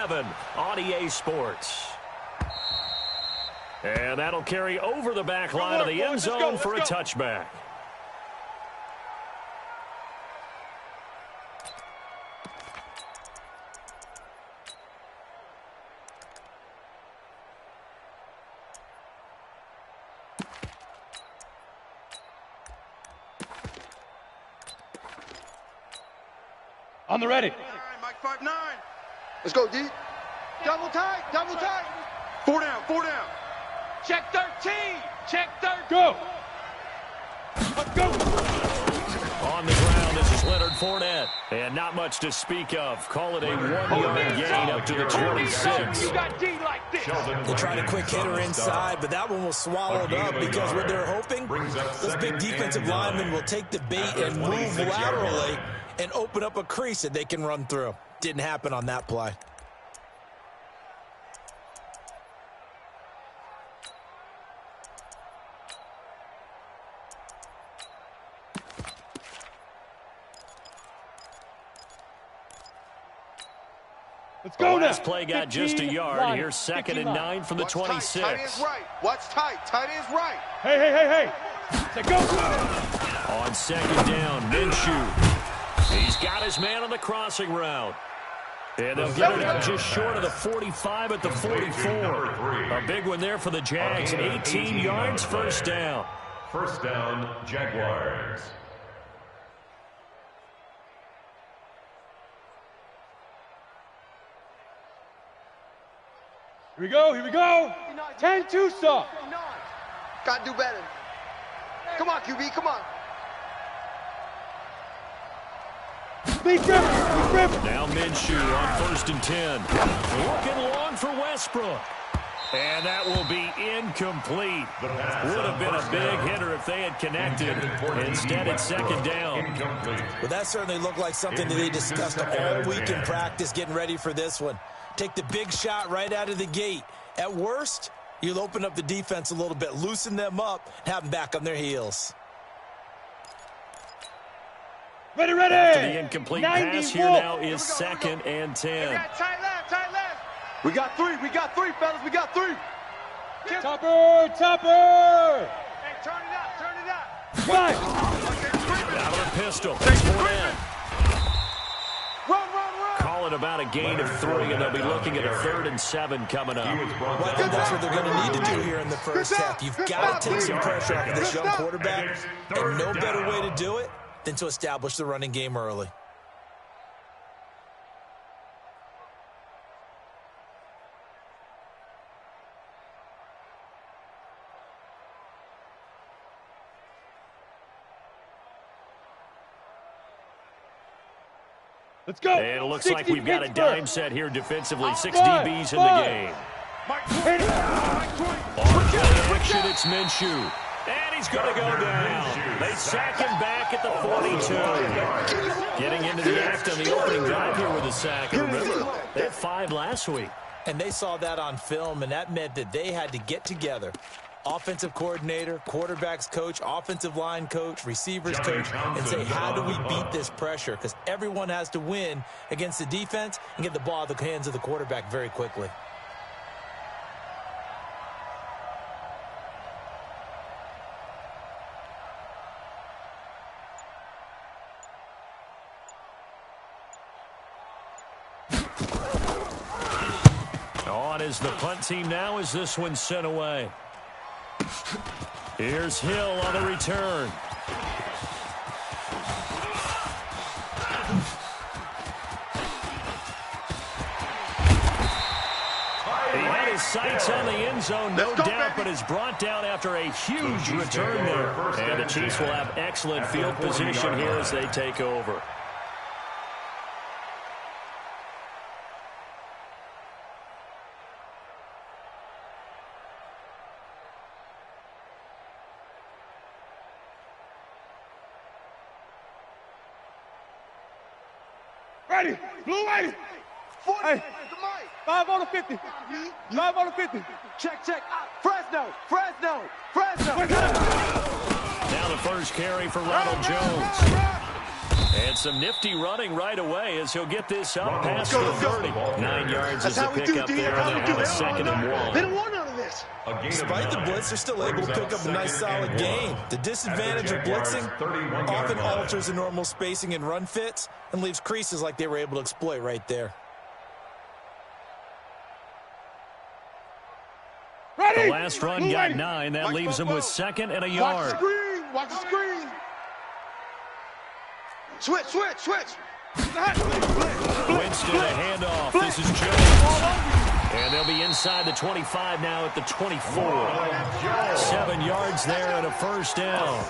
7 on EA Sports. And that'll carry over the back line of the end zone for a touchback. On the ready. Mike 5-9. Let's go, D. Double tight, double tight. 4 down, 4 down. Check 13. Check 13. Go. Let's go. On the ground, this is Leonard Fournette. And not much to speak of. Call it a 1-yard gain up to the 26. You got D like this. They tried a quick hitter inside, but that one was swallowed up because what they're hoping, those big defensive linemen will take the bait and move laterally and open up a crease that they can run through. Didn't happen on that play. Let's go now. Last play got just a yard. Here's 2nd and 9 from the 26. Tight is right. Watch tight. Tight is right. Hey. Say go. On 2nd down, Minshew. He's got his man on the crossing route. And they'll get it up just short of the 45 at the 44. A big one there for the Jags. 18 yards, first down. First down, Jaguars. Here we go. 10-2 stop. Gotta do better. Come on, QB, come on. Speed driven. Now Minshew on 1st and 10. Looking long for Westbrook. And that will be incomplete. Would have been a big hitter if they had connected. Instead, it's 2nd down. Well, that certainly looked like something that they discussed all week in practice getting ready for this one. Take the big shot right out of the gate. At worst, you'll open up the defense a little bit, loosen them up, and have them back on their heels. Ready. After the incomplete pass, here now is 2nd and 10. Tight left. We got 3, fellas. We got 3. Topper. Hey, turn it up. Right. Out of the pistol. It's Fournette. Run. Call it about a gain of 3, and they'll be looking at a 3rd and 7 coming up. Well, I think that's what they're going to need to do here in the first half. You've got to take some pressure off of this young quarterback, and no better way to do it than to establish the running game early. Let's go. And it looks like we've got a dime set here defensively. 6 DBs in the game. On play action, it's Minshew. And he's going to go down. They sack him back at the 42. Getting into the act on the opening drive here with a sack. Remember, they had 5 last week. And they saw that on film, and that meant that they had to get together. Offensive coordinator, quarterbacks coach, offensive line coach, receivers coach, and say, how do we beat this pressure? Because everyone has to win against the defense and get the ball out of the hands of the quarterback very quickly. On is the punt team now as this one's sent away. Here's Hill on the return. He had his sights on the end zone, no doubt, but is brought down after a huge return there. And the Chiefs will have excellent field position here as they take over. Ready. Blue light. 40. Hey. 5 on the 50. 5 on the 50. Check. Fresno. Now the first carry for Ronald Jones. And some nifty running right away as he'll get this up past the 30. 9 yards is the pickup there, and they'll have a 2nd and 1. They don't want none of this. Despite the blitz, they're still able to pick up a nice solid gain. The disadvantage of blitzing often alters the normal spacing and run fits and leaves creases like they were able to exploit right there. Ready. The last run got 9. That leaves him with 2nd and a yard. Watch the screen. Watch the screen. Switch, switch, switch. Winston, a handoff. This is Jones. And they'll be inside the 25 now at the 24. 7 yards there and a 1st down.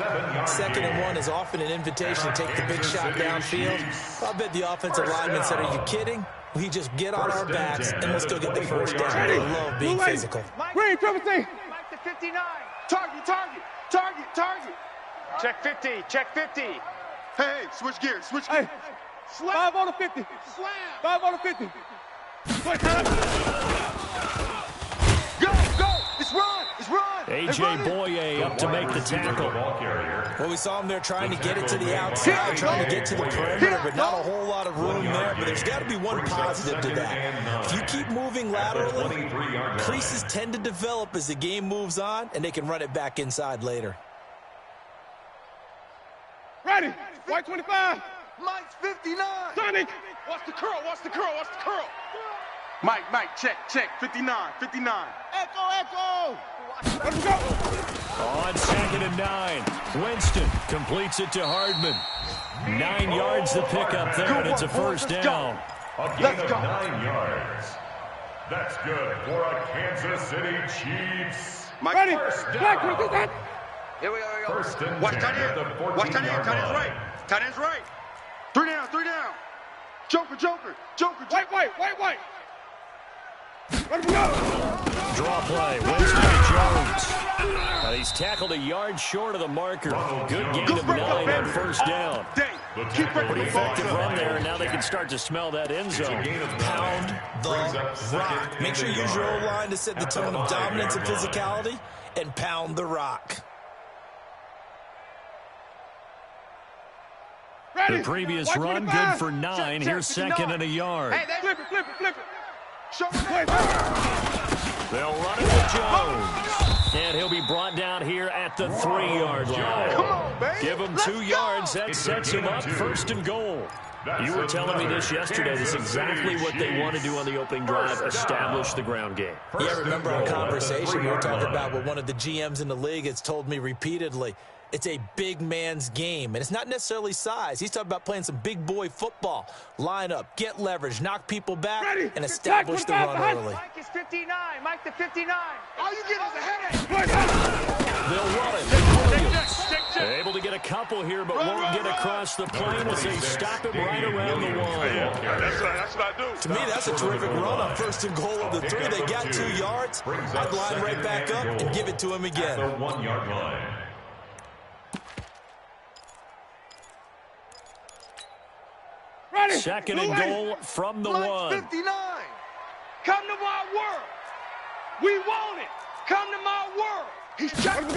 2nd and 1 is often an invitation to take the big shot downfield. I bet the offensive lineman said, are you kidding? We just get on our backs and we'll still get the 1st down. They love being physical. Green, triple T. Mike to 59. Target, target, target, target. Check 50, check 50. Hey, switch gears, switch Hey, gears. 5 on the 50. Slam. 5 on the 50. Go, go. It's run. It's run. A.J. Boye up to make the tackle. Well, we saw him there trying to get it to the outside, trying to get to the perimeter, but not a whole lot of room there. But there's got to be one positive to that. If you keep moving laterally, creases tend to develop as the game moves on, and they can run it back inside later. Ready. White 25. Mike's 59. Sonic. Watch the curl, watch the curl, watch the curl. Mike, check, 59, 59. Echo, echo. Let's go. On 2nd and 9. Winston completes it to Hardman. 9 yards the pickup there, and it's a 1st down. A gain of 9 yards. That's good for a Kansas City Chiefs. Mike, Ready. First Black, down. do that. Here we go, here we go. 1st and watch 10 tight at the end. 14-yard Watch tight end, tight end's line. right. Tight end's right. 3 down, 3 down. Joker, joker, joker, joker. White. Let him go. Draw play. Winston to Jones. And he's tackled a yard short of the marker. Good gain of 9 on 1st down. Day. Keep breaking Pretty the ball. effective run there, and now they can start to smell that end zone. Pound the rock. Make sure you use your O-line to set the tone of dominance and physicality, and pound the rock. Ready. The previous White run, 25. good for 9. Here's 2nd and a yard. Hey, Flip it. Show me Wait, They'll run it to Jones. And he'll be brought down here at the 3-yard line. Come on, baby. Give him Let's 2 go. yards. That sets him up 1st and goal. You were telling me this yesterday. That's exactly what they want to do on the opening drive, establish the ground game. Yeah, remember our conversation? We were talking about what one of the GMs in the league has told me repeatedly. It's a big man's game, and it's not necessarily size. He's talking about playing some big boy football. Line up, get leverage, knock people back, Ready. and establish the run early. Mike is 59. Mike to 59. All you get is a headache. They'll run it. Williams. Able to get a couple here, but won't get across the plane as they stop him right around the line. That's what I do. To me, that's a terrific run on 1st and goal of the 3. They got 2 yards. I'd line right back up and give it to him again. The 1-yard line. Ready. 2nd and goal from the Mike's 1. 59. Come to my world. We want it. Come to my world. He's checked.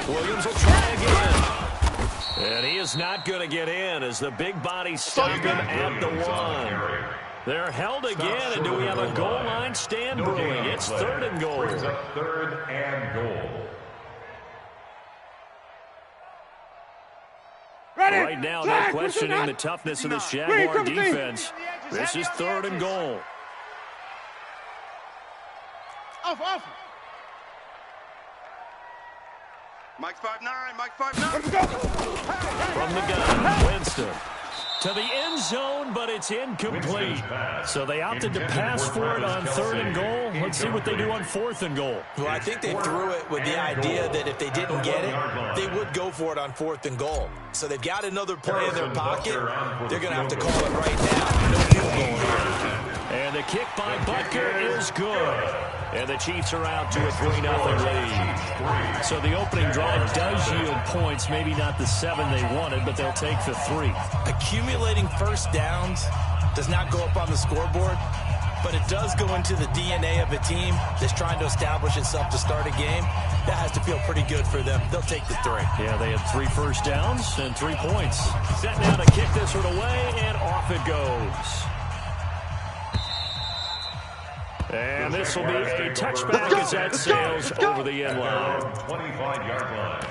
Williams will try again. And he is not going to get in as the big body stopped him at the 1. They're held again, and do we have a goal line stand brewing? It's 3rd and goal. Brings up 3rd and goal. Ready. Right now, no Flag, questioning the Winston, toughness of this Green, Jaguar triple T. defense. This is 3rd and goal. Off. Mike's 5'9", Mike's 5'9". Let's go. From the gun, Winston to the end zone, but it's incomplete. So they opted to pass for it on 3rd and goal. Let's see what they do on 4th and goal. Well, I think they threw it with the idea that if they didn't get it, they would go for it on 4th and goal. So they've got another play in their pocket. They're going to have to call it right now. No field goal here. And the kick by Butker is good. And the Chiefs are out to a 3-0 lead. So the opening drive does yield points, maybe not the 7 they wanted, but they'll take the 3. Accumulating 1st downs does not go up on the scoreboard, but it does go into the DNA of a team that's trying to establish itself to start a game. That has to feel pretty good for them. They'll take the 3. Yeah, they had 3 first downs and 3 points. Set now to kick this one away, and off it goes. And this will be a touchback as that sails over the end line. 25-yard line.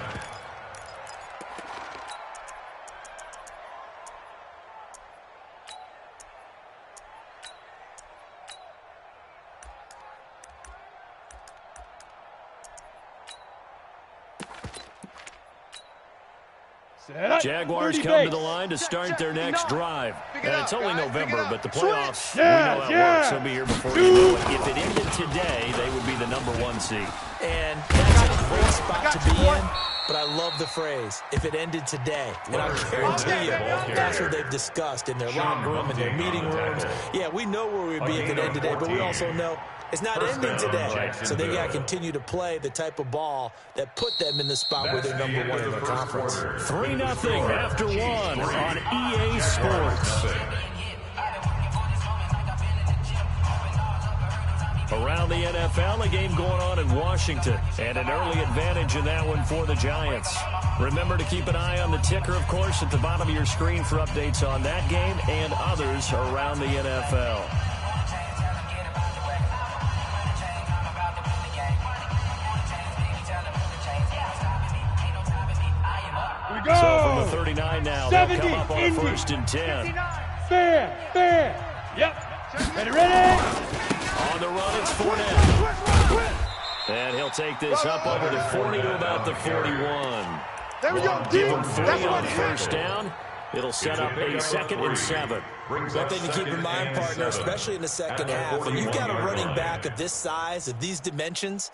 Jaguars come to the line to start their next drive. And it's only November, but the playoffs, we know how it works. They'll be here before you know it. If it ended today, they would be the #1 seed. And that's a great spot to be in, but I love the phrase, if it ended today. And I guarantee you, that's what they've discussed in their locker room, in their meeting rooms. Yeah, we know where we'd be if it ended today, but we also know it's not ending today. So they got to continue to play the type of ball that put them in the spot where they're #1 in the conference. 3-0 after 1 on EA Sports. Around the NFL, a game going on in Washington, and an early advantage in that one for the Giants. Remember to keep an eye on the ticker, of course, at the bottom of your screen for updates on that game and others around the NFL. So from the 39 now, they'll come up on 1st and 10. Fair. Yep. Ready. On the run, it's Fournette. And he'll take this up over the 40 to about the 41. There we go, Give him 3 on 1st down. It'll set up a 2nd and 7. One thing to keep in mind, partner, especially in the second half, when you've got a running back of this size, of these dimensions,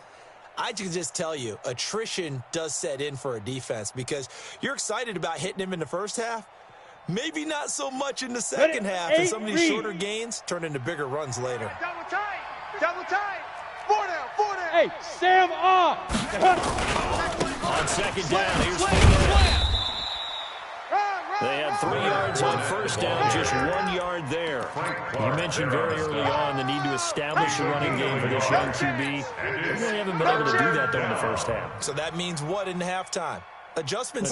I can just tell you, attrition does set in for a defense because you're excited about hitting him in the first half. Maybe not so much in the second half, and some of these shorter gains turn into bigger runs later. Double tight. 4 down. Hey, Sam off. On 2nd down, here's Fournette. They had 3 yards on 1st down, just 1 yard there. You mentioned very early on the need to establish a running game for this young QB. They really haven't been able to do that, though, in the first half. So that means what in halftime? Adjustments.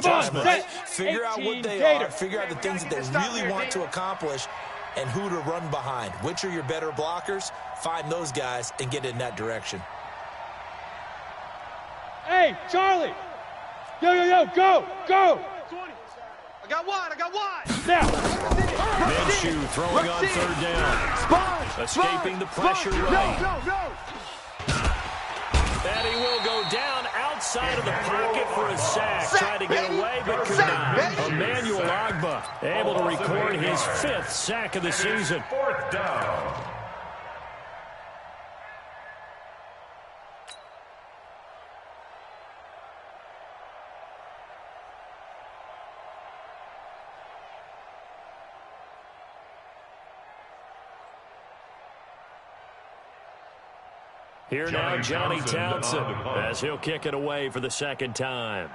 Figure out what they are. Figure out the things that they really want to accomplish and who to run behind. Which are your better blockers? Find those guys and get in that direction. Hey, Charlie. Yo, go. I got one. Now. Minshew throwing on 3rd down. Escaping the pressure right. Go. And he will go down outside of the pocket for a sack. Tried to get away, but could not. Emmanuel Ogbah able to record his 5th sack of the season. 4th down. Here now, Johnny Townsend, as he'll kick it away for the 2nd time.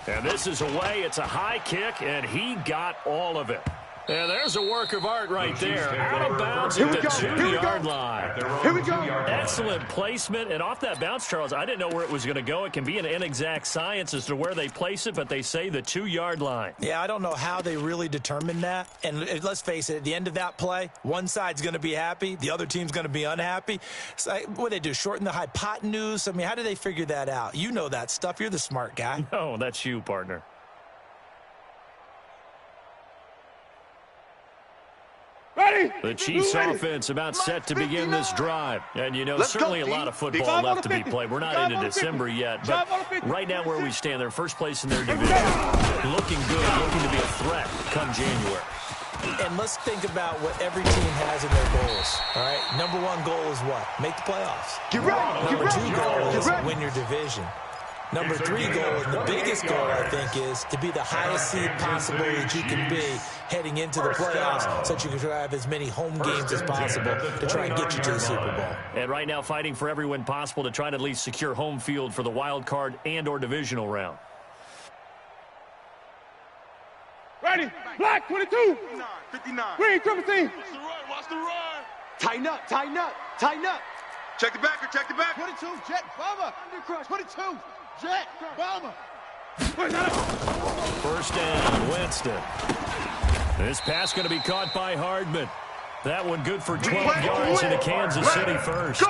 And this is away. It's a high kick, and he got all of it. And there's a work of art right there. Out of bounds at the 2-yard line. Here we go. Excellent placement. And off that bounce, Charles, I didn't know where it was going to go. It can be an inexact science as to where they place it, but they say the 2-yard line. Yeah, I don't know how they really determine that. And let's face it, at the end of that play, one side's going to be happy, the other team's going to be unhappy. So, what do they do, shorten the hypotenuse? I mean, how do they figure that out? You know that stuff. You're the smart guy. No, that's you, partner. Ready? The Chiefs offense about set to begin this drive. And, you know, certainly a lot of football left to be played. We're not into December yet, but right now where we stand, they're first place in their division. Looking good, looking to be a threat come January. And let's think about what every team has in their goals, all right? Number 1 goal is what? Make the playoffs. Number 2 goal is win your division. Number 3 goal, and the biggest goal, I think, is to be the highest seed possible that you can be heading into the playoffs so that you can have as many home games as possible to try and get you to the Super Bowl. And right now fighting for every win possible to try to at least secure home field for the wild card and or divisional round. Ready? Black 22. 59. Green 17. Watch the run. Watch the run. Tighten up, tighten up, tighten up. Check the back. Check the back. 22, Jet, Bomber. Undercross, 22, Jet, Bomber. First down, Winston. This pass going to be caught by Hardman. That one good for 12 yards into Kansas City first.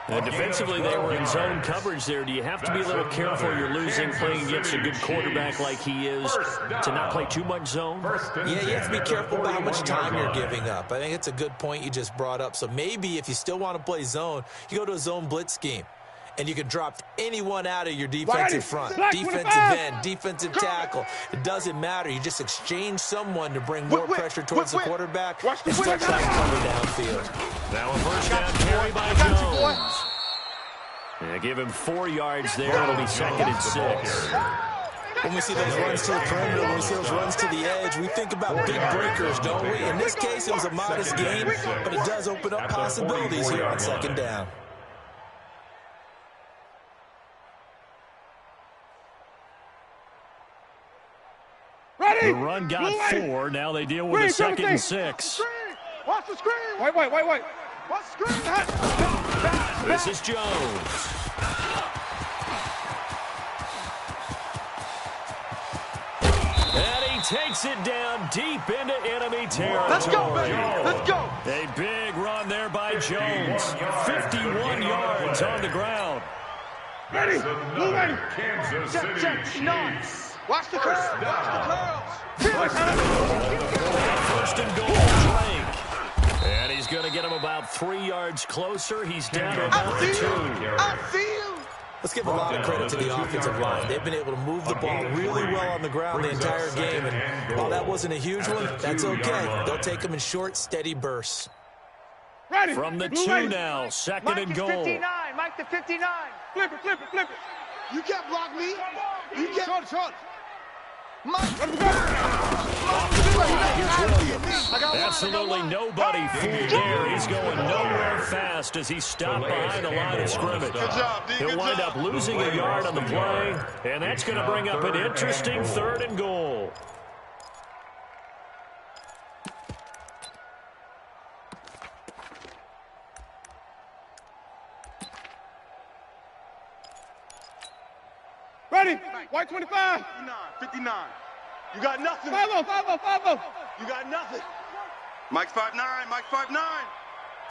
And defensively, they were in zone coverage there. Do you have to be a little careful? You're losing playing against a good quarterback like he is to not play too much zone? Yeah, you have to be careful about how much time you're giving up. I think it's a good point you just brought up. So maybe if you still want to play zone, you go to a zone blitz scheme. And you can drop anyone out of your defensive front. Defensive end, defensive tackle. It doesn't matter. You just exchange someone to bring more pressure towards the quarterback and stretch that cover downfield. Now a first down carry by Jones. Yeah, give him 4 yards there. It'll be 2nd and 6. When we see those runs to the perimeter, when we see those runs to the edge, we think about big breakers, don't we? In this case, it was a modest gain, but it does open up possibilities here on 2nd down. The run got 4. Now they deal with a 2nd and 6. Watch the screen. Wait. Watch the screen. This is Jones. And he takes it down deep into enemy territory. Let's go, baby. Let's go. A big run there by Jones. 51 yards on the ground. Ready. Ready. Kansas City Chiefs. Watch the curls. First and goal, Drake. And he's going to get him about 3 yards closer. He's down to about the 2. Let's give a lot of credit to the offensive line. They've been able to move the ball really well on the ground the entire game. And while that wasn't a huge one, that's okay. They'll take them in short, steady bursts. Ready. From the 2 now, 2nd and goal. 59. Mike the 59. Flip it. You can't block me. You can't. Short. Absolutely nobody fooled there. He's going nowhere fast as he's stopped behind the line of scrimmage. Good job, D. He'll wind up losing a yard on the play, and that's going to bring up an interesting 3rd and goal. Ready. White 25. 59. You got nothing. 5-0. You got nothing. Mike's 5'9". Mike's 5'9".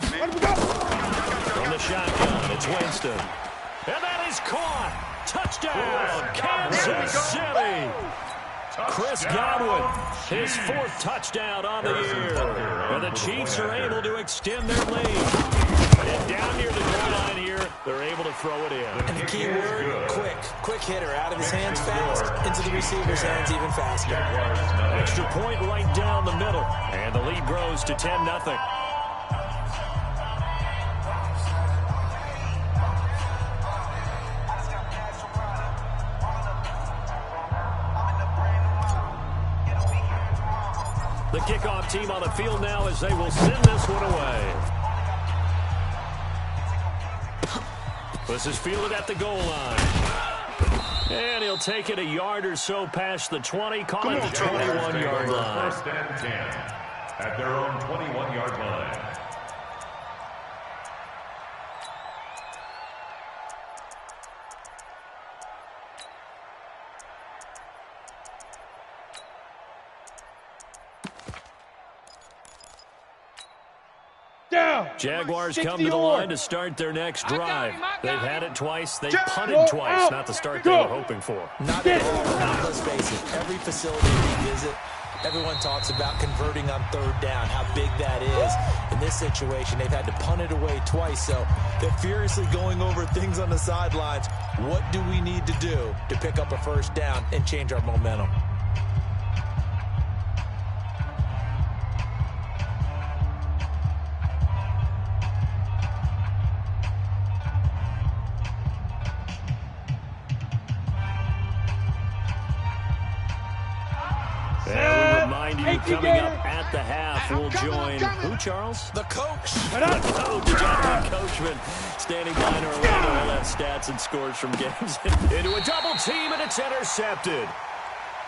Let him go. From the shotgun, it's Winston. And that is caught. Touchdown, Kansas City. Chris Godwin, his 4th touchdown on the year. And the Chiefs are able to extend their lead. And down near the goal line here, they're able to throw it in. And the key word, quick. Quick hitter, out of his hands fast, into the receiver's hands even faster. Extra point right down the middle. And the lead grows to 10-0. The kickoff team on the field now as they will send this one away. This is fielded at the goal line. And he'll take it a yard or so past the 20, call it the 21-yard line. 1st and 10 at their own 21-yard line. Jaguars come to the line to start their next drive. They've had it twice. They've punted twice. Not the start they were hoping for. Not at all. Let's face it. Every facility we visit, everyone talks about converting on 3rd down, how big that is. In this situation, they've had to punt it away twice, so they're furiously going over things on the sidelines. What do we need to do to pick up a 1st down and change our momentum? Coming up at the half, we'll join who, Charles? The coach. The coach, John Coachman, standing by in Orlando. All that stats and scores from games. Into a double team, and it's intercepted.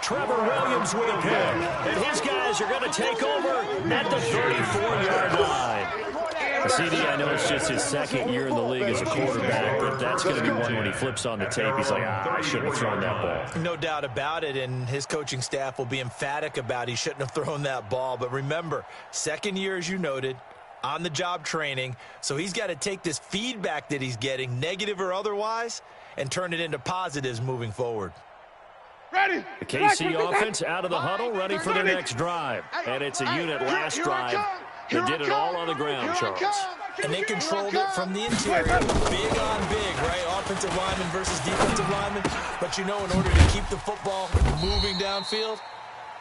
Trevor Williams with a pick. And his guys are going to take over at the 34-yard line. CD, I know it's just his second year in the league as a quarterback, but that's going to be one when he flips on the tape. He's like, I shouldn't have thrown that ball. No doubt about it, and his coaching staff will be emphatic about he shouldn't have thrown that ball. But remember, second year, as you noted, on-the-job training, so he's got to take this feedback that he's getting, negative or otherwise, and turn it into positives moving forward. Ready. The KC offense out of the huddle, ready for their next drive. And it's a unit last drive that did it all on the ground, Charles. And they controlled it from the interior, big on big, right? Offensive lineman versus defensive lineman. But you know, in order to keep the football moving downfield,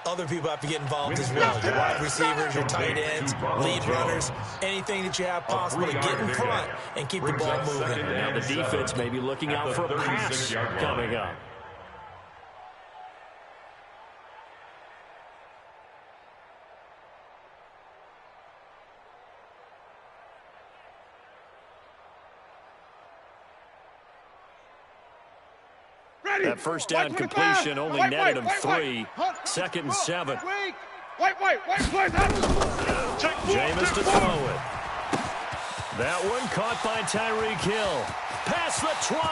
other people have to get involved as well. Your wide receivers, your tight ends, lead runners, anything that you have possible to get in front and keep the ball moving. Now the defense may be looking out for a pass coming up. That first down completion only netted him 3. Second and 7. Jameis to throw it. That one caught by Tyreek Hill. Past the 20.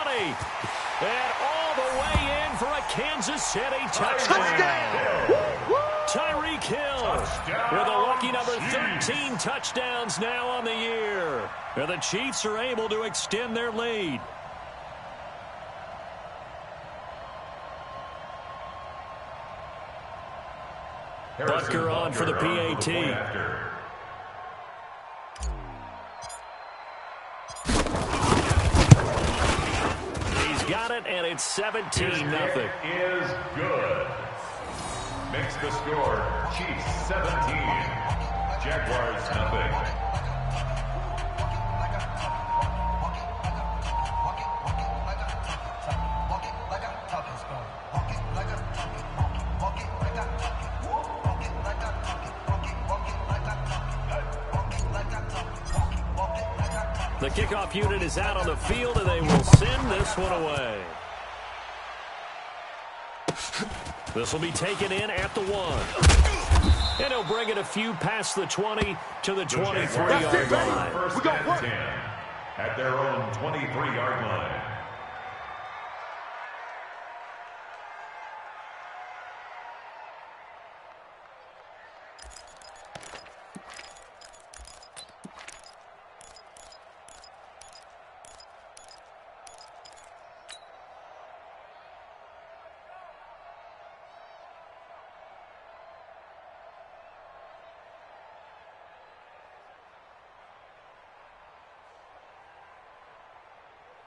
And all the way in for a Kansas City touchdown. Tyreek Hill with a lucky number 13 touchdowns now on the year. And the Chiefs are able to extend their lead. Butker on for the PAT. He's got it, and it's 17-0. Is good. Makes the score Chiefs 17, Jaguars nothing. The kickoff unit is out on the field, and they will send this one away. This will be taken in at the 1. And he'll bring it a few past the 20 to the 23-yard line. First and 10 at their own 23-yard line.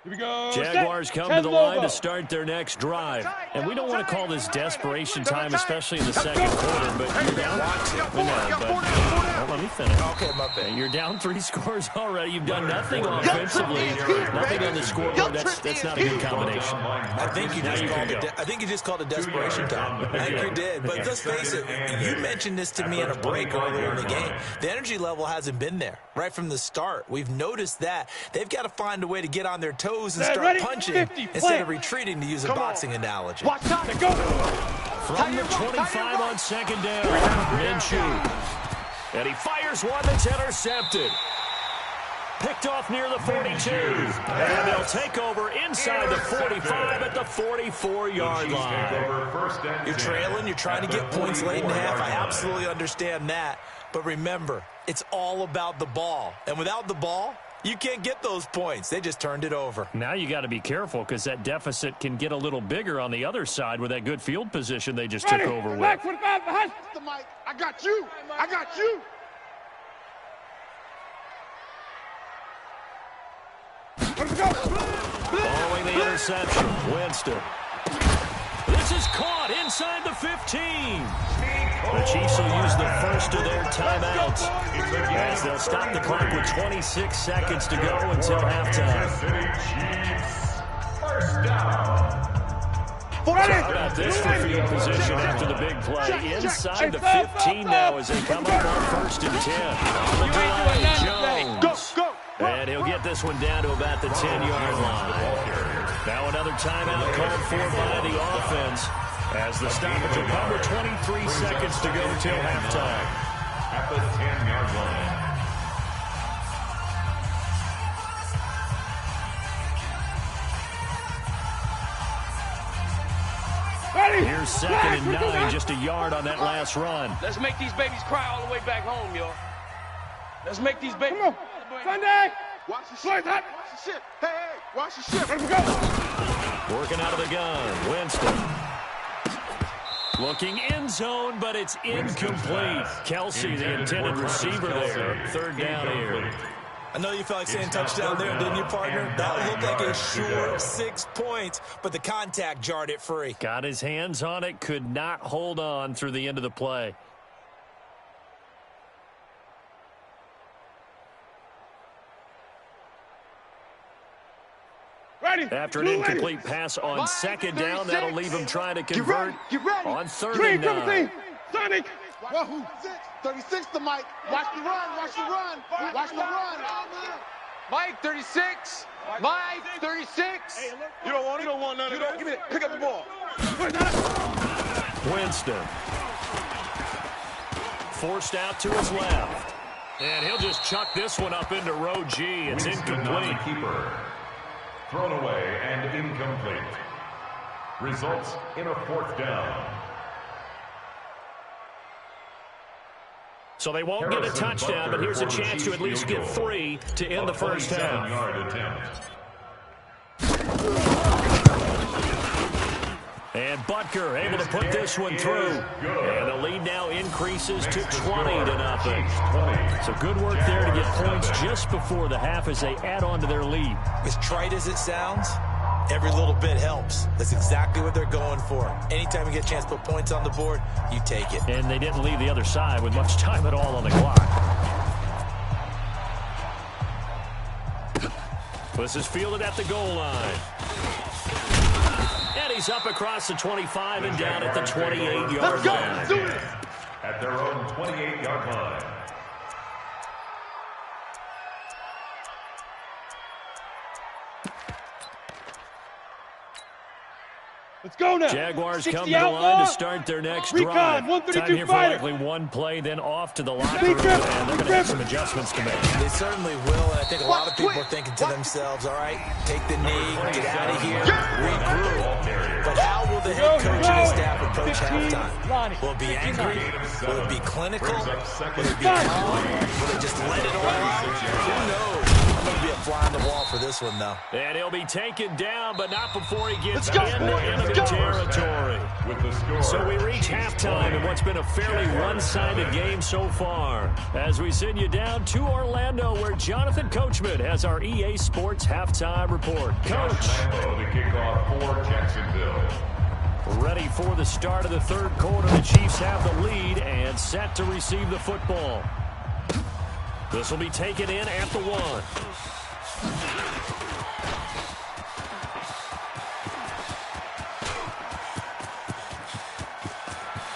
Here we go. Jaguars come to the line to start their next drive. And we don't want to call this desperation time, especially in the second quarter, but you're down. Let me finish. Okay, my bad. You're down 3 scores already. You've done nothing offensively, nothing on the scoreboard. That's not a good combination. I think you just called it desperation time. I think you did. But let's face it, you mentioned this to me in a break earlier in the game. The energy level hasn't been there right from the start. We've noticed that. They've got to find a way to get on their toes and start punching instead of retreating, to use a boxing analogy. From the 25 on second down, Minshew. And he fires one that's intercepted. Picked off near the 42. And they'll take over inside the 45 at the 44-yard line. You're trailing. You're trying to get points late in half. I absolutely understand that. But remember, it's all about the ball. And without the ball, you can't get those points. They just turned it over. Now you got to be careful because that deficit can get a little bigger on the other side with that good field position they just took over with. I got you. I got you. Following the interception, Winston. This is caught inside the 15. The Chiefs will use the first of their timeouts as they'll stop the clock with 26 seconds to go until halftime. First down. How about this for field position after the big play? Inside the 15 now as they come up on 1st and 10. On the delay, Jones. And he'll get this one down to about the 10-yard line. Now another timeout called for by the offense As the stoppage will come with 23 seconds to go till halftime. At the 10-yard line. Here's 2nd and 9, just a yard on that last run. Let's make these babies cry all the way back home, yo. Let's make these babies. Come on. Sunday. Watch the ship. Watch the ship. Hey, watch the ship. Let's go. Working out of the gun. Winston. Looking end zone, but it's incomplete. Kelsey, the intended receiver there. 3rd down here. I know you felt like saying touchdown there, didn't you, partner? That looked like a sure 6 points, but the contact jarred it free. Got his hands on it, could not hold on through the end of the play. After an incomplete pass on 2nd down, that'll leave him trying to convert on 3rd and 9. Sonic. Wahoo. 36 to Mike. Watch the run. Watch the run. Watch the run. Mike, 36. Mike, 36. You don't want it. You don't want none of that. Give me that. Pick up the ball. Winston. Forced out to his left. And he'll just chuck this one up into row G. It's incomplete. Keeper. Thrown away and incomplete. Results in a 4th down. So they won't get a touchdown, but here's a chance to at least get 3 to end the first half. 27-yard attempt. And Butker able to put this one through. And the lead now increases to 20-0. So good work there to get points just before the half as they add on to their lead. As trite as it sounds, every little bit helps. That's exactly what they're going for. Anytime you get a chance to put points on the board, you take it. And they didn't leave the other side with much time at all on the clock. This is fielded at the goal line. And he's up across the 25 and down at the 28-yard line. At their own 28-yard line. Let's go now. Jaguars come to the line to start their next drive. Time here for likely one play, then off to the locker room, and they're going to have some adjustments to make. They certainly will, and I think a lot of people are thinking to themselves, all right, take the knee, get out of here, regroup. But how will the head coach and his staff approach halftime? Will it be angry? Will it be clinical? Will it be calm? Will it just let it all out? Who knows? I'm going to be a fly on the wall for this one, though. And he'll be taken down, but not before he gets into enemy territory. So we reach halftime in what's been a fairly one-sided game so far. As we send you down to Orlando, where Jonathan Coachman has our EA Sports halftime report. Coach. The kickoff for Jacksonville. Ready for the start of the 3rd quarter. The Chiefs have the lead and set to receive the football. This will be taken in at the 1.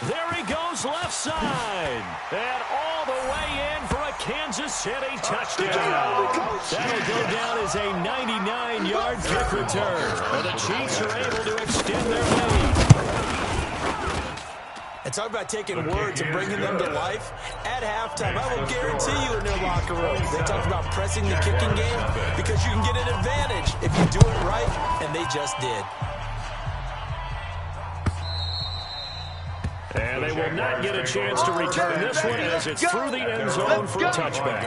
There he goes left side. And all the way in for a Kansas City touchdown. That'll go down as a 99-yard kick return. And the Chiefs are able to extend their lead. And talk about taking words and bringing them to life. At halftime, I will guarantee you in their locker room, they talk about pressing the kicking game because you can get an advantage if you do it right, and they just did. And they will not get a chance to return this one as it's through the end zone for a touchback.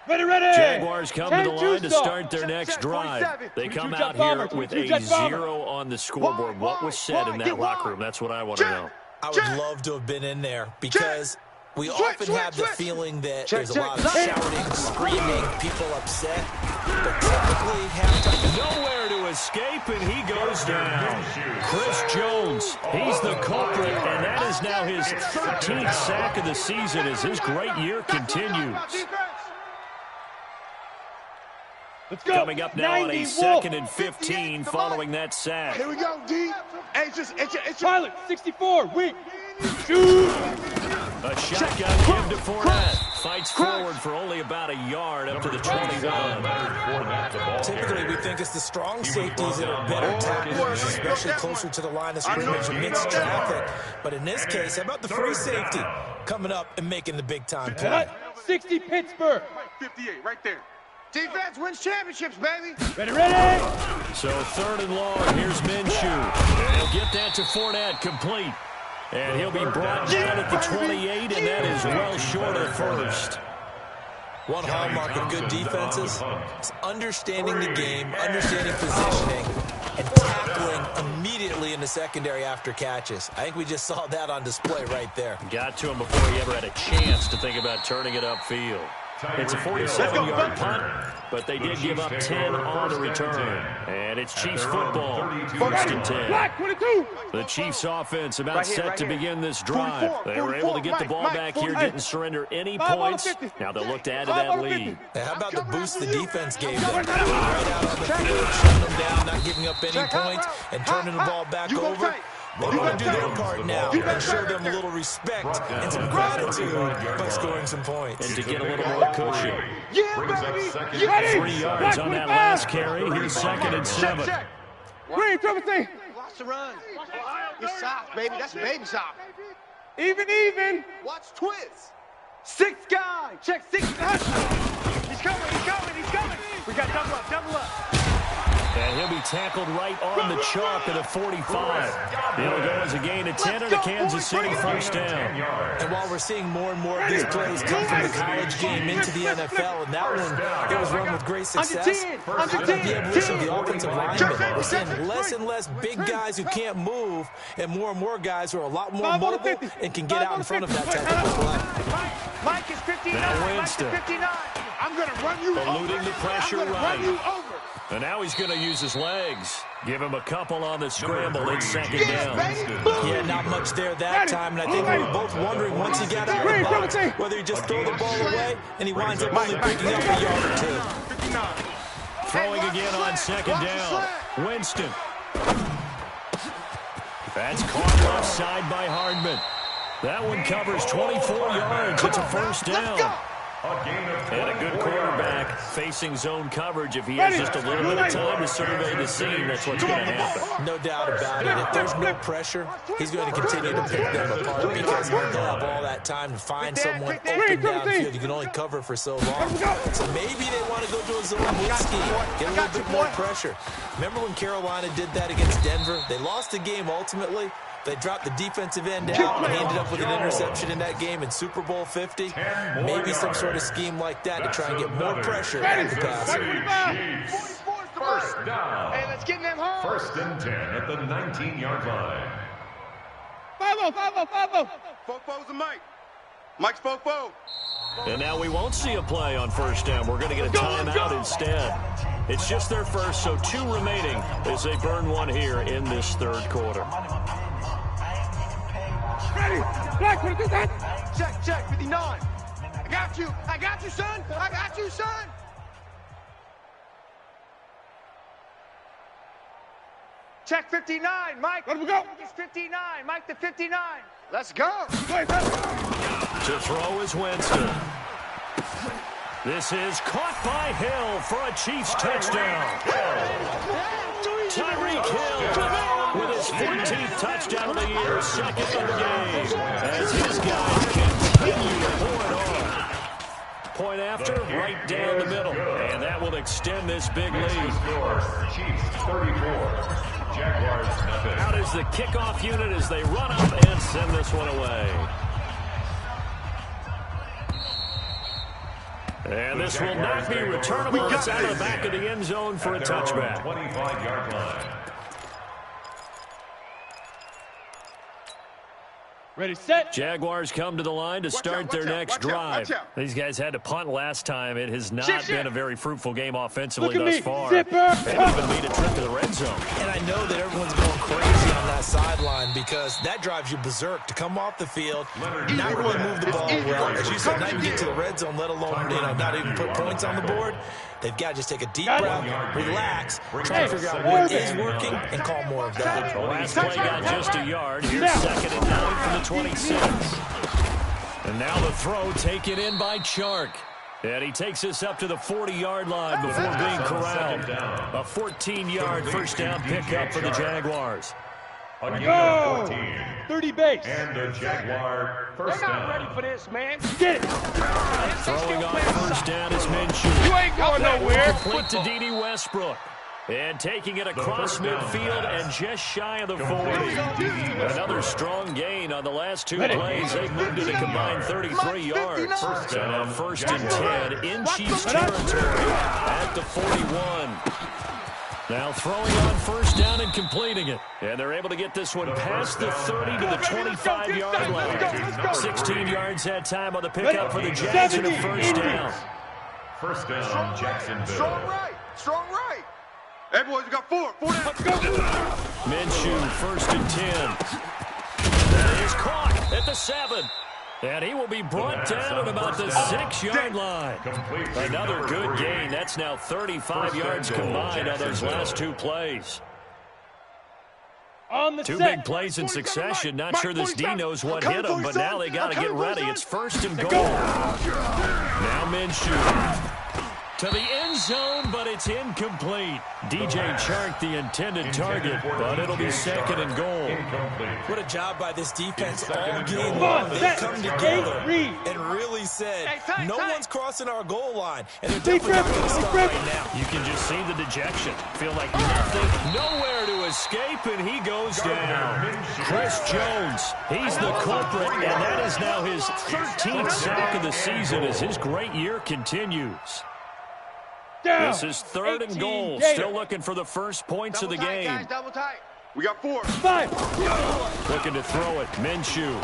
Ready. Jaguars come to the line to start their next drive. They come out here with a 0 on the scoreboard. What was said in that locker room? That's what I want to know. I would love to have been in there because we often have the feeling that there's a lot of shouting, screaming, people upset. But typically, halftime, nowhere to escape, and he goes down. Chris Jones, he's the culprit, and that is now his 13th sack of the season as his great year continues. Let's go. Coming up now on a 2nd and 15 following that sack. Here we go, D. Hey, it's Pilot, 64, weak. Shoot. A shotgun give to Fournette. fights forward for only about a yard up to the 21. Typically, we think it's the strong safeties that are better tacklers, especially closer to the line of scrimmage amidst traffic. But in this case, how about the free safety coming up and making the big-time play? 60 Pittsburgh. 58, right there. Defense wins championships, baby. Ready. So 3rd and long, here's Minshew. And he'll get that to Fournette, complete. And he'll be brought down at the 28, and that is well short of first. One hallmark of good defenses is understanding the game, understanding positioning, and tackling immediately in the secondary after catches. I think we just saw that on display right there. Got to him before he ever had a chance to think about turning it upfield. It's a 47-yard punt, but they did give up 10 on the return. And it's Chiefs football, 1st and 10. The Chiefs offense about set to begin this drive. They were able to get the ball back here, didn't surrender any points. Now they'll look to add to that lead. Now, how about the boost the defense gave them? Right out on the field, shutting them down, not giving up any points, and turning the ball back over. They want to do their part now and show them a little respect and some gratitude by scoring some points. And to get a little more cushion. Ready. 3 yards on that last carry. Here's 2nd and 7. Green, triple T. Watch the run. It's soft, baby. That's baby soft. Even. Watch twist. 6 guy. Check 6. He's coming. We got double up. And he'll be tackled right on the chalk at a 45. It'll go as a gain of 10 and a Kansas City 1st down. And while we're seeing more and more of these plays come from the college game into the NFL, and that one, it was run with great success, I think the evolution of the offensive linemen, we're seeing less and less big guys who can't move and more guys who are a lot more mobile and can get out in front of that type of play. Mike is 59. Now Winston. 59. I'm going to run you eluding over. the pressure I'm right. run you over. And now he's going to use his legs. Give him a couple on the scramble. It's 2nd down. Yeah, not much there that time, and I think we were both wondering once he got out of the box whether he just throw the ball away, and he winds up only picking up a yard or 2. Throwing again on 2nd down. Winston. That's caught offside by Hardman. That one covers 24 yards. It's a 1st down. And a good quarterback facing zone coverage. If he has just a little bit of time to survey the scene, that's what's going to happen. No doubt about it. If there's no pressure, he's going to continue to pick them apart because he'll have all that time to find someone open downfield. You can only cover for so long. So maybe they want to go to a zone blitz scheme, get a little bit more pressure. Remember when Carolina did that against Denver? They lost the game ultimately. They dropped the defensive end out and ended up with an interception in that game in Super Bowl 50. Maybe some sort of scheme like that to try and get more pressure at the passer. 1st down. Hey, let's get them home. 1st and 10 at the 19-yard line. 5-0. Fofo's a Mike. Mike's Fofo. And now we won't see a play on 1st down. We're going to get a timeout instead. It's just their first, so 2 remaining as they burn one here in this 3rd quarter. Ready. Black, what is that? Check, 59. I got you, son. I got you, son. Check 59, Mike. Let him go. It's 59. Mike to 59. Let's go. To throw is Winston. This is caught by Hill for a Chiefs touchdown. Tyreek Hill with his 14th touchdown of the year, 2nd of the game, as his guys continue to pour it on. Point after, right down the middle, and that will extend this big lead. Chiefs 34. Jaguars nothing. Out is the kickoff unit as they run up and send this one away. And this will not be returnable. It's out of the back of the end zone for a touchback. 25-yard line. Ready, set. Jaguars come to the line to start their next drive. These guys had to punt last time. It has not been a very fruitful game offensively thus far. They haven't even made a trip to the red zone. And I know that everyone's going crazy on that sideline because that drives you berserk to come off the field, not really move the ball well. As you said, not even get to the red zone, let alone not even put points on the board. They've got to just take a deep breath, relax, try to figure out what is working, and call more of that. Last play got just a yard. Here's 2nd and 9 from the 26. And now the throw taken in by Chark. And he takes us up to the 40-yard line before being corralled. A 14-yard first down pickup for the Jaguars. Go! 30 base. And the Jaguar first They're not down. ready for this, man. Get it. Throwing on first down is Minshew. You ain't going nowhere. Complete to D.D. Westbrook. And taking it across midfield and just shy of the 40. Another strong gain on the last two plays. They've moved it a combined 33 yards. So now first and 10 in Chiefs territory at the 41. Now throwing on first down and completing it. And they're able to get this one past the 30 to the 25-yard line. 16 yards that time on the pickup for the Jags and a first down. First down, Jacksonville. Strong right. Strong right. Hey, boys, we got four. Four down. Minshew, first and 10. That is caught at the 7. And he will be brought down at about the 6-yard line. Another good gain. That's now 35 yards combined on those last two plays. On the Two set. big plays in succession. Not sure this D knows what hit him, but now they got to get ready. It's first and goal. Now Minshew to the end zone, but it's incomplete. DJ Chark, the intended target, but it'll be second and goal. What a job by this defense all game long. They've come together and really said, no one's crossing our goal line, and they're definitely not going to stop right now. You can just see the dejection. Feel like nothing, nowhere to escape, and he goes down. Chris Jones, he's the culprit, and that is now his 13th sack of the season as his great year continues. This is third and goal. Still looking for the first points of the game. Guys, double tight. We got four. 5. Looking to throw it. Minshew.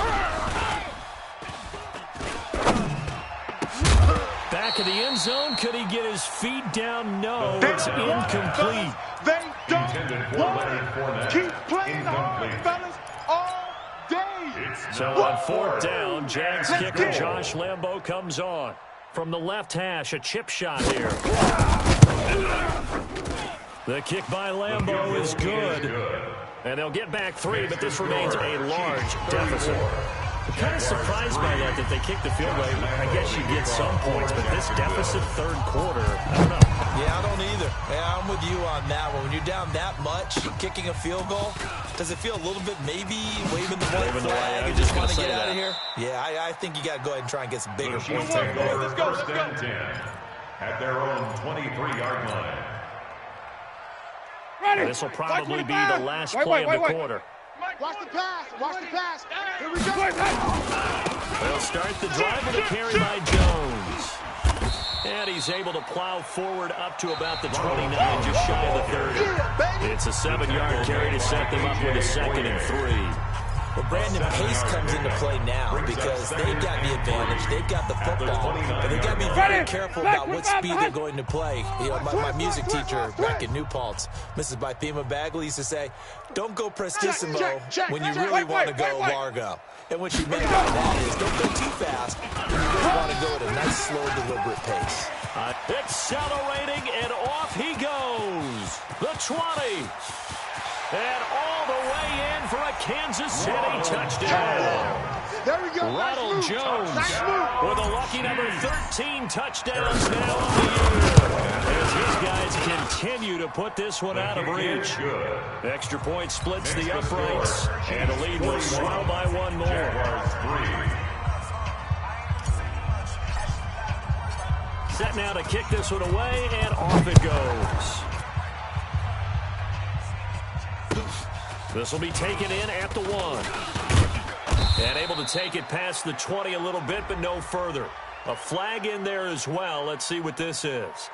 Back of the end zone. Could he get his feet down? No, it's incomplete. They don't Intended want for it. Fournette. Keep playing hard, Incomplete. fellas, all day. It's So now on fourth fourth. down, Jags kicker Josh Lambo comes on. From the left hash, a chip shot here. The kick by Lambo is good. And they'll get back 3, but this remains a large deficit. I'm kind of surprised by that they kicked the field goal. I guess you get some points, but this deficit third quarter, I don't know. Yeah, I don't either. Yeah, I'm with you on that one. When you're down that much, kicking a field goal, does it feel a little bit maybe waving the white flag and just want to get out of here? Yeah, I think you got to go ahead and try and get some bigger points. Let's go. First and 10 at their own 23-yard line. This will probably be the last play of the quarter. Watch the pass. Watch the pass. Here we go. They'll start the drive with a carry by Jones. And he's able to plow forward up to about the 29, just shy of the 30. It's a 7-yard carry to set them up with a second and 3. Well, Brandon, pace comes into play now because they've got the advantage. They've got the football, but they've got to be very careful about what speed they're going to play. You know, my music teacher back in New Paltz, Mrs. Bythema Bagley, used to say, don't go prestissimo when you really want to go largo. And what she meant by that is don't go too fast when you really want to go at a nice, slow, deliberate pace. Accelerating, and off he goes. The 20. And all the way in for a Kansas City touchdown. There we go. Ronald Jones with a lucky number 13 touchdowns now on the year. As his guys continue to put this one out of reach. Extra point splits the uprights, and the lead will swell by one more. Set now to kick this one away, and off it goes. This will be taken in at the 1. And able to take it past the 20 a little bit, but no further. A flag in there as well. Let's see what this is.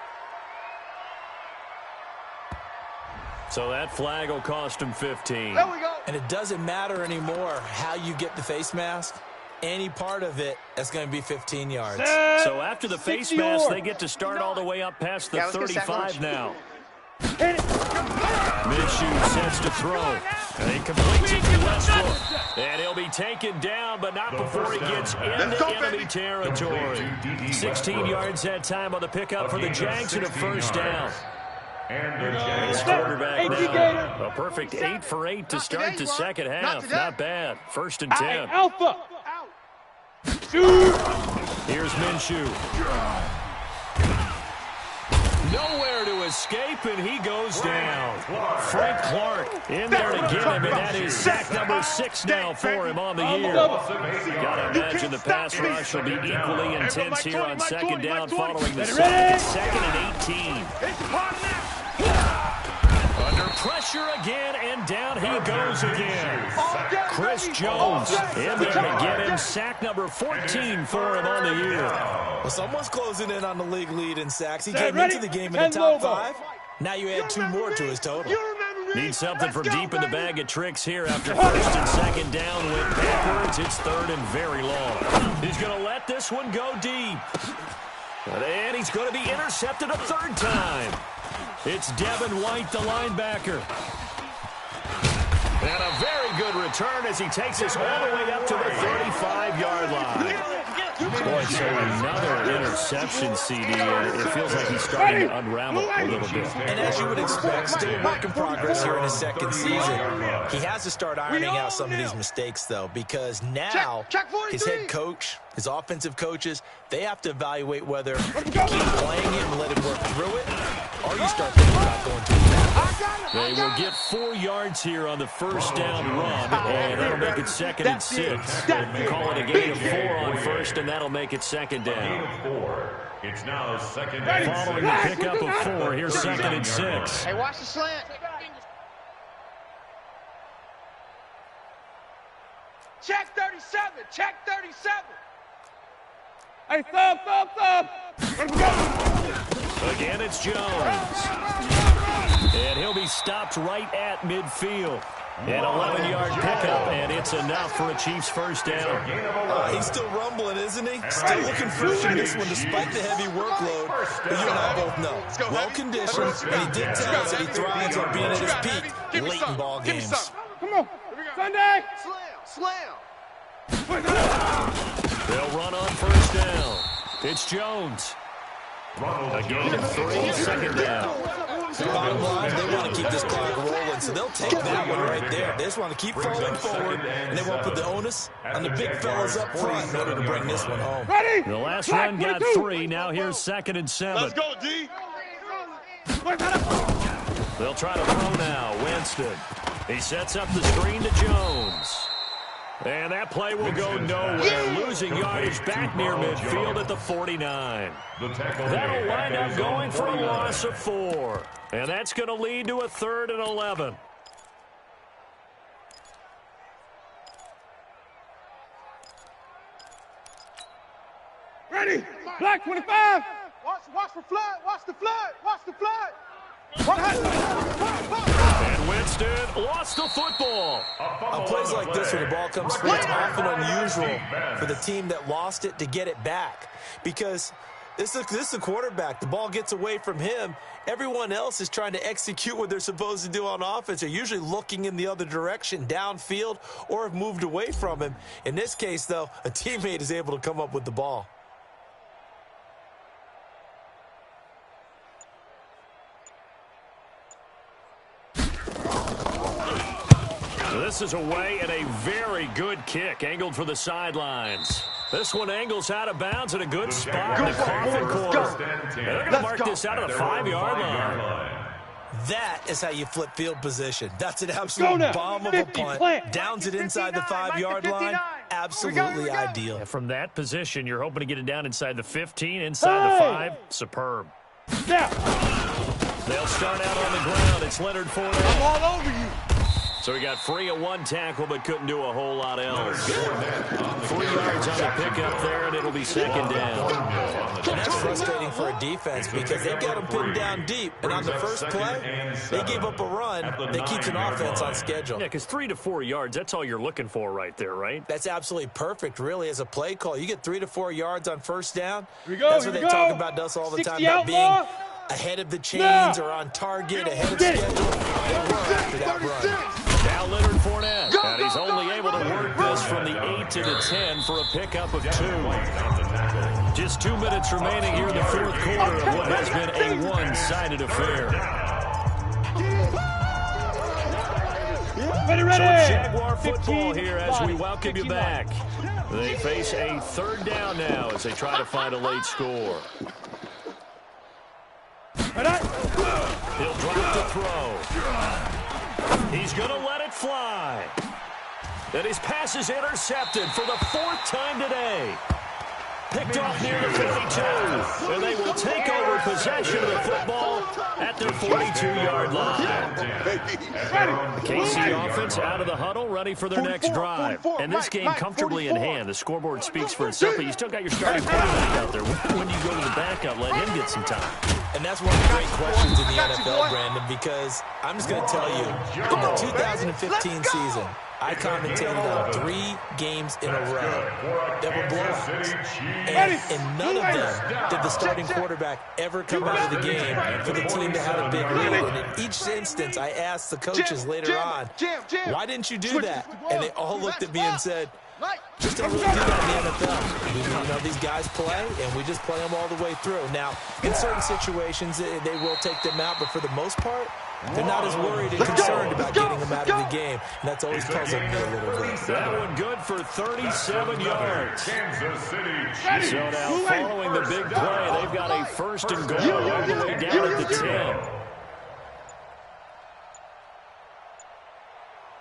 So that flag will cost him 15. There we go. And it doesn't matter anymore how you get the face mask. Any part of it, that's going to be 15 yards. So after the face mask, they get to start all the way up past the 35 now. Minshew sets to throw. And he completes it to Westbrook. And he'll be taken down, but not before he gets into enemy territory. 16 yards that time on the pickup for the Jags and a first down. And the His Jags quarterback now. A perfect 8 for 8 to start the second half. Not bad. First and 10. Alpha. Here's Minshew. Nowhere to escape, and he goes down. Frank Clark in there to get him, and that is sack number 6 now for him on the year. Got to imagine the pass rush will be equally intense here on second down following the sack. It's 2nd and 18. Under pressure again, and down he goes again. Chris Jones in there to get him. Sack number 14 for him on the year. Well, someone's closing in on the league lead in sacks. He came into the game in the top 5. Now you add 2 more to his total. Need something from deep in the bag of tricks here after 1st and 2nd down. Went backwards. It's 3rd and very long. He's going to let this one go deep. And he's going to be intercepted a 3rd time. It's Devin White, the linebacker. And a very good return as he takes us all the way up to the 35-yard line. Boy, so another interception, CD. It feels like he's starting to unravel a little bit. And as you would expect, still work in progress here in his 2nd season. He has to start ironing out some of these mistakes, though, because now his head coach, his offensive coaches, they have to evaluate whether to keep playing him and let him work through it, or you start thinking about going to the back. They will get 4 yards here on the 1st down run, and that'll make it 2nd and 6. Call it a gain of 4 on 1st, and that'll make it 2nd down. It's now 2nd and 6. Following the pickup of 4, here's 2nd and 6. Hey, watch the slant. Check 37. Check 37. Hey, thumb. Again, it's Jones. And he'll be stopped right at midfield. An 11-yard pickup, and it's enough for a Chiefs 1st down. He's still rumbling, isn't he? Still looking fresh in this one despite the heavy workload. But you and I both know, well-conditioned, and he did tell us that he thrives on being at his peak late in ball games. Come on. Sunday. Slam. They'll run on 1st down. It's Jones. A gain of 3, 2nd down. Bottom line, they want to keep this clock rolling, so they'll take that one right there. They just want to keep falling forward, and they won't put the onus on the big fellas up front in order to bring this one home. Ready? The last run got 3. Now here's 2nd and 7. Let's go, D. They'll try to throw now. Winston. He sets up the screen to Jones. And that play will go nowhere. Losing yardage back near midfield at the 49. That'll wind up going for a loss of 4. And that's going to lead to a 3rd and 11. Ready? Black 25. Watch for flood. Watch the flood. Watch the flood. And Winston lost the football. On plays like this, when the ball comes free, it's often unusual for the team that lost it to get it back. Because this is a quarterback. The ball gets away from him. Everyone else is trying to execute what they're supposed to do on offense. They're usually looking in the other direction, downfield, or have moved away from him. In this case, though, a teammate is able to come up with the ball. This is away and a very good kick, angled for the sidelines. This one angles out of bounds at a good spot in the coffin corner. And they're going to mark this out of the 5-yard line. That is how you flip field position. That's an absolute bomb of a punt. Downs it inside the 5-yard line. Absolutely ideal. And from that position, you're hoping to get it down inside the 15, inside the 5. Superb. Yeah. They'll start out on the ground. It's Leonard Fournette. I'm all over you. So he got free of 1 tackle, but couldn't do a whole lot else. 3 yards on the pickup there, and it'll be 2nd down. And that's frustrating for a defense because they've got them pinned down deep. And on the first play, they gave up a run that keeps an offense on schedule. Yeah, because 3 to 4 yards, that's all you're looking for right there, right? That's absolutely perfect, really, as a play call. You get 3 to 4 yards on 1st down. Here we go, that's what they talk about us all the time, about being ahead of the chains or on target, ahead of schedule. They run after that run. Now Leonard Fournette, and he's only able to work this from the 8 to the 10 for a pickup of 2. Just 2 minutes remaining here in the 4th quarter of what has been a one-sided affair. Ready. So it's Jaguar football 15, here as we welcome you 15 back. They face a third down now as they try to find a late score. He'll drop the throw. He's going to let it fly. And his pass is intercepted for the fourth time today. Picked off near the 42. And they will take over possession of the football at their 42-yard line. The KC offense out of the huddle, ready for their next drive. And this game comfortably in hand. The scoreboard speaks for itself, but you still got your starting quarterback out there. When do you go to the backup, let him get some time? And that's one of the great questions in the NFL, Brandon, because I'm just going to tell you, in the 2015 season, I commentated on 3 games in a row that were blowouts. And none of them did the starting quarterback ever come out of the game for the team that had a big lead. And in each instance, I asked the coaches later on, why didn't you do that? And they all looked at me and said, just don't really do that in the NFL. You know, these guys play, and we just play them all the way through. Now, in certain situations, they will take them out, but for the most part, they're not as worried and concerned about getting them out of the game, and that's always puzzled me a little bit. That one good for 37 yards. Kansas City Chiefs. So now, following the big play, they've got a first and goal all the way down at the 10.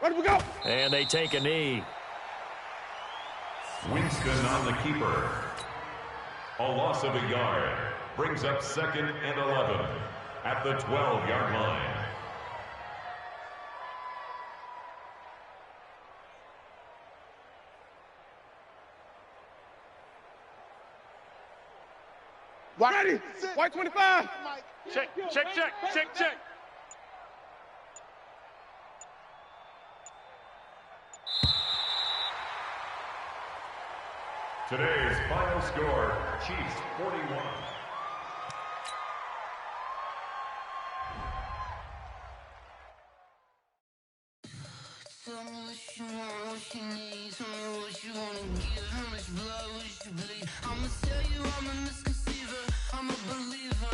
Ready, we go. And they take a knee. Winston on the keeper. A loss of a yard. Brings up 2nd and 11 at the 12-yard line. Ready. White 25. Check. Today's final score, Chiefs 41. Tell me what you want, what you need. Tell me what you wanna give. How much blood would you bleed? I'ma tell you I'm a misconceiver. I'm a believer.